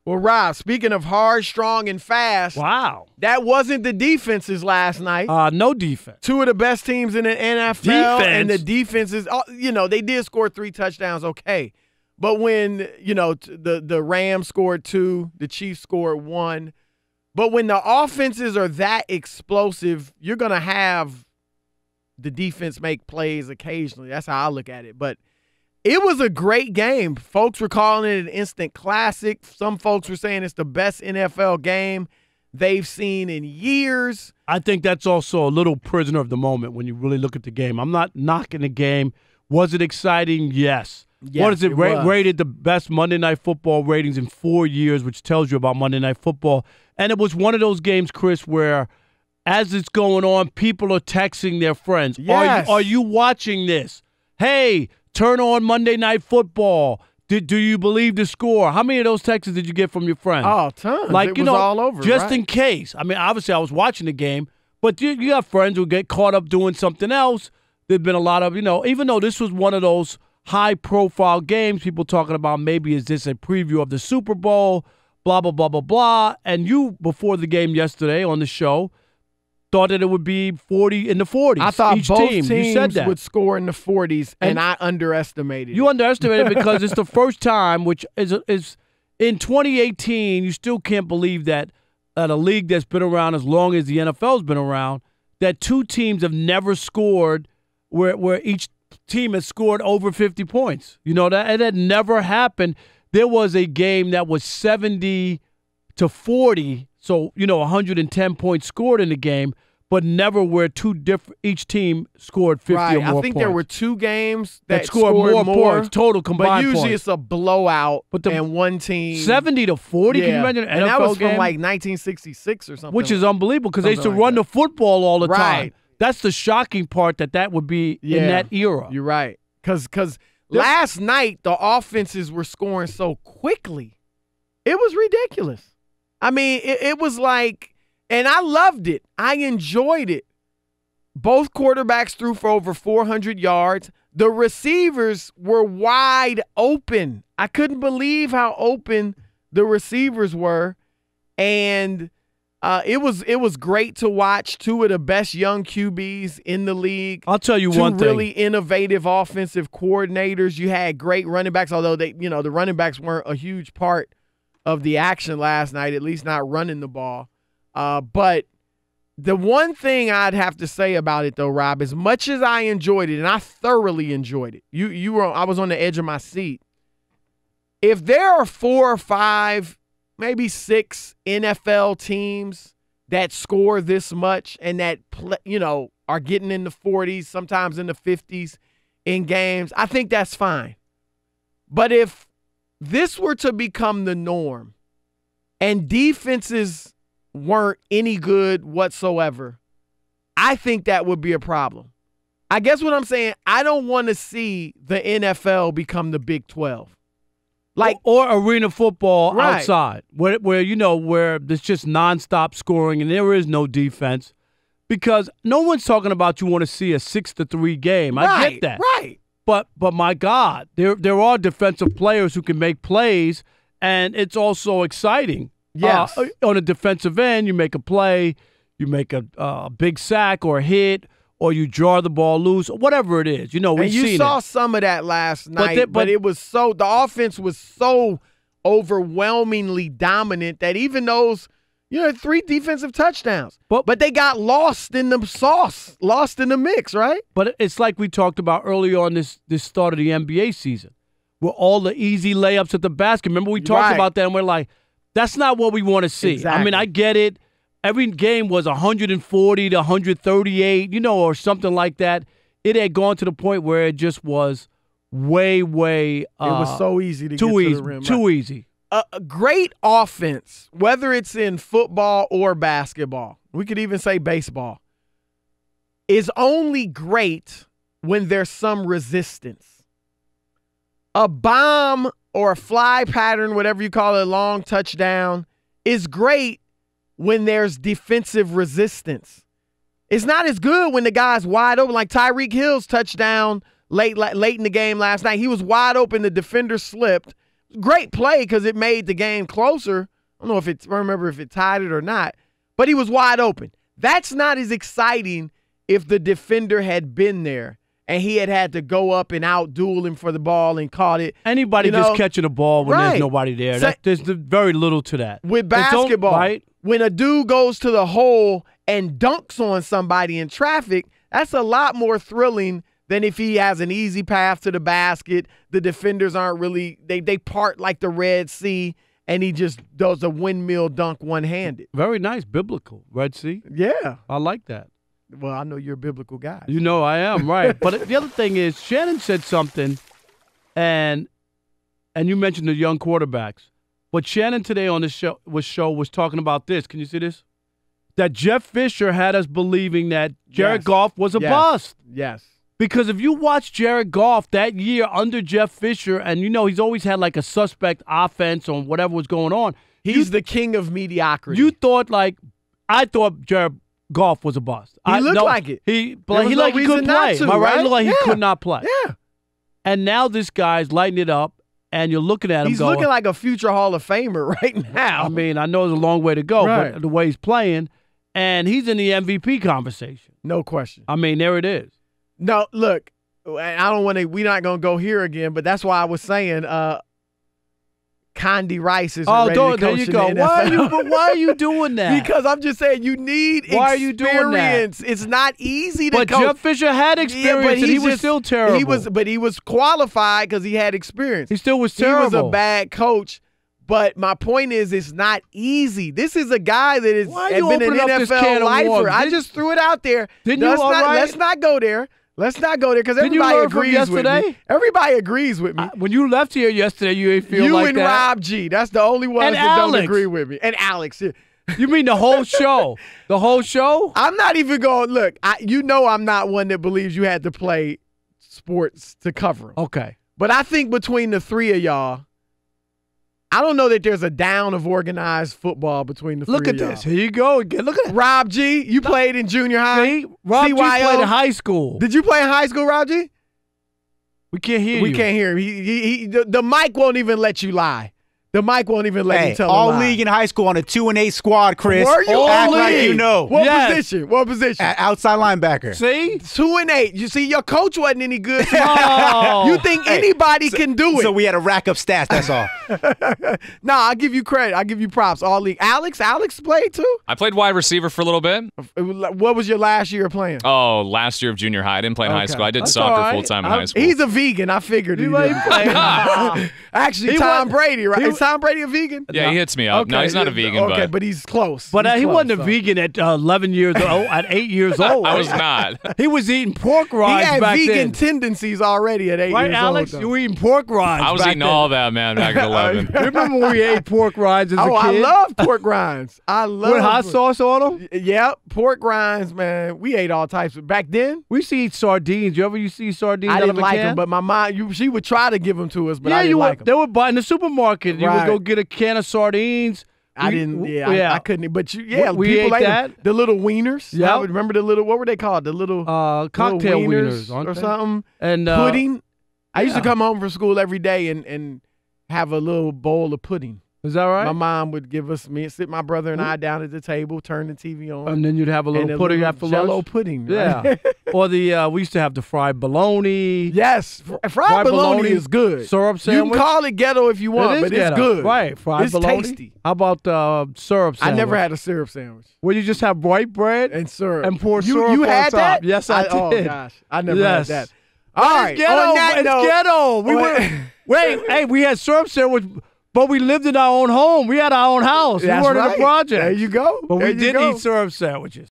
Well, Rob, speaking of hard, strong, and fast, Wow. that wasn't the defenses last night. No defense. Two of the best teams in the NFL. Defense. And the defenses, they did score 3 touchdowns, okay. But when, the Rams scored 2, the Chiefs scored 1. But when the offenses are that explosive, you're going to have the defense make plays occasionally. That's how I look at it. But it was a great game. Folks were calling it an instant classic. Some folks were saying it's the best NFL game they've seen in years. I think that's also a little prisoner of the moment when you really look at the game. I'm not knocking the game. Was it exciting? Yes. What is it? Rated the best Monday Night Football ratings in 4 years, which tells you about Monday Night Football. And it was one of those games, Chris, where as it's going on, people are texting their friends. Yes. Are you watching this? Hey, turn on Monday Night Football. Do you believe the score? How many of those texts did you get from your friends? Oh, tons. Like, it was all over. Just right? in case. I mean, obviously I was watching the game, but you got friends who get caught up doing something else. There's been a lot of, even though this was one of those high-profile games, people talking about maybe is this a preview of the Super Bowl, blah, blah, blah, blah, blah. And you, before the game yesterday on the show, thought that it would be 40 in the 40s. I thought each both teams teams said that. would score in the 40s, and I underestimated You it. underestimated it because it's the first time, which is in 2018, you still can't believe that at a league that's been around as long as the NFL's been around, that two teams have never scored where each team has scored over 50 points. That never happened. There was a game that was 70-40, so 110 points scored in the game, but never where each team scored 50 or more points. I think there were 2 games that scored more points total combined. But usually points. it's a blowout, but and one team 70-40. Yeah. Can you imagine an NFL and that was game? from like 1966 or something, which is unbelievable because they used to run the football all the time. That's the shocking part that would be in that era. You're right. Because last night the offenses were scoring so quickly. It was ridiculous. I mean, it was like, and I loved it. I enjoyed it. Both quarterbacks threw for over 400 yards. The receivers were wide open. I couldn't believe how open the receivers were. And it was great to watch 2 of the best young QBs in the league. I'll tell you one thing. 2 really innovative offensive coordinators. You had great running backs, although the running backs weren't a huge part of the action last night, at least not running the ball. But the one thing I'd have to say about it, though, Rob, as much as I enjoyed it, and I thoroughly enjoyed it, I was on the edge of my seat. If there are 4 or 5, maybe 6 NFL teams that score this much and that are getting in the 40s, sometimes in the 50s in games, I think that's fine. But if this were to become the norm and defenses weren't any good whatsoever, I think that would be a problem. I guess what I'm saying, I don't want to see the NFL become the Big 12. Or arena football right. outside, where there's just nonstop scoring and there is no defense, because no one's talking about you want to see a 6-3 game. I get that, right? But my God, there are defensive players who can make plays, and it's also exciting. Yes, on a defensive end, you make a play, you make a big sack or a hit, or you draw the ball loose, or whatever it is. You saw some of that last night, but it was the offense was so overwhelmingly dominant that even those, 3 defensive touchdowns, but they got lost in the sauce, lost in the mix, right? But it's like we talked about earlier on this start of the NBA season, where all the easy layups at the basket. Remember we talked about that, and we're like, that's not what we want to see. Exactly. I mean, I get it. Every game was 140 to 138, or something like that. It had gone to the point where it just was way. It was so easy to get to the rim. Too easy. A great offense, whether it's in football or basketball, we could even say baseball, is only great when there's some resistance. A bomb or a fly pattern, whatever you call it, a long touchdown, is great when there's defensive resistance. It's not as good when the guy's wide open, like Tyreek Hill's touchdown late in the game last night. He was wide open. The defender slipped, Great play because it made the game closer. I don't know I remember if it tied it or not, but he was wide open. That's not as exciting if the defender had been there and he had to go up and out-duel him for the ball and caught it. Anybody just catching a ball when there's nobody there. So, there's very little to that. With basketball, right? When a dude goes to the hole and dunks on somebody in traffic, that's a lot more thrilling than if he has an easy path to the basket. The defenders aren't really – they part like the Red Sea, and he just does a windmill dunk one-handed. Very nice, biblical, Red Sea. Yeah. I like that. Well, I know you're a biblical guy. You know I am, right. But the other thing is, Shannon said something, and you mentioned the young quarterbacks. But Shannon today on the show was talking about this. Can you see this? That Jeff Fisher had us believing that Jared Goff was a bust. Yes. Because if you watch Jared Goff that year under Jeff Fisher, and he's always had like a suspect offense on whatever was going on. He's the king of mediocrity. You thought I thought Jared Goff was a bust. He looked like it. He couldn't play. Am I right? He looked like he could not play. Yeah. And now this guy's lighting it up, and you're looking at him. He's looking like a future Hall of Famer right now. I mean, I know there's a long way to go, but the way he's playing, and he's in the MVP conversation. No question. I mean, there it is. No, look, I don't want to. We're not going to go here again, but that's why I was saying. Condi Rice is ready to coach there you go. In the NFL. Why are you doing that? Because I'm just saying you need experience. Why are you doing that? It's not easy to coach. But Jeff Fisher had experience, and he was still terrible. But he was qualified because he had experience. He still was terrible. He was a bad coach. But my point is, it's not easy. This is a guy that has been an NFL lifer. I just threw it out there. Let's not go there. Let's not go there because everybody agrees with me. Everybody agrees with me. When you left here yesterday, you ain't feel like that. You and Rob G. That's the only ones that don't agree with me. And Alex. Yeah. You mean the whole show? The whole show? I'm not even going – look, I'm not one that believes you had to play sports to cover them. Okay. But I think between the three of y'all, I don't know that there's a down of organized football between the three of y'all. Look at this. Here you go again. Look at that. Rob G, you played in junior high. See? Rob G played in high school. Did you play in high school, Rob G? We can't hear you. We can't hear him. The mic won't even let you lie. The mic won't even let you tell a lie. All league in high school on a 2-8 squad, Chris. Were you act all like league? you know. What position? What position? Outside linebacker. See? 2-8. You see, your coach wasn't any good. Oh. You think anybody can do it. So we had to rack up stats, that's all. Nah, I'll give you credit. I'll give you props. All league. Alex played too? I played wide receiver for a little bit. What was your last year playing? Oh, last year of junior high. I didn't play in high school. I did soccer full-time in high school. He's a vegan. I figured he was. Actually, Tom Brady, right? Is Tom Brady a vegan? Yeah, he hits me up. Okay. No, he's not a vegan, but he's close. But he close, wasn't a vegan at 11 years old. At 8 years old, I was not. He was eating pork rinds back then. He had vegan tendencies already at 8 years old. Right, Alex? You were eating pork rinds. I was eating all that, man, back at 11. Remember when we ate pork rinds as a kid? I love pork rinds. With hot sauce on them? Yep, pork rinds, man. We ate all types. Back then, we used to eat sardines. You ever see sardines? I didn't like them, but my mom, she would try to give them to us, but I didn't like them. They would buy in the supermarket. You would go get a can of sardines. I couldn't. But we people ate that. The little wieners. Yeah, remember the little, what were they called? The little cocktail little wieners or something. And pudding. I used to come home from school every day and have a little bowl of pudding. Is that right? My mom would give us sit my brother and I down at the table, turn the TV on, and then you'd have a little pudding after lunch. Jello pudding, right? Yeah. Or we used to have the fried bologna. Yes, fried bologna is good. Syrup sandwich. You can call it ghetto if you want, but it's good. Right, fried bologna. It's tasty. How about syrup sandwich? I never had a syrup sandwich. Where you just have white bread and syrup and pour syrup you on had top. That? Yes, I did. Oh gosh, I never had that. All right, ghetto. On that note, it's ghetto. We had syrup sandwich. But we lived in our own home. We had our own house. We weren't in a project. There you go. But we did eat syrup sandwiches.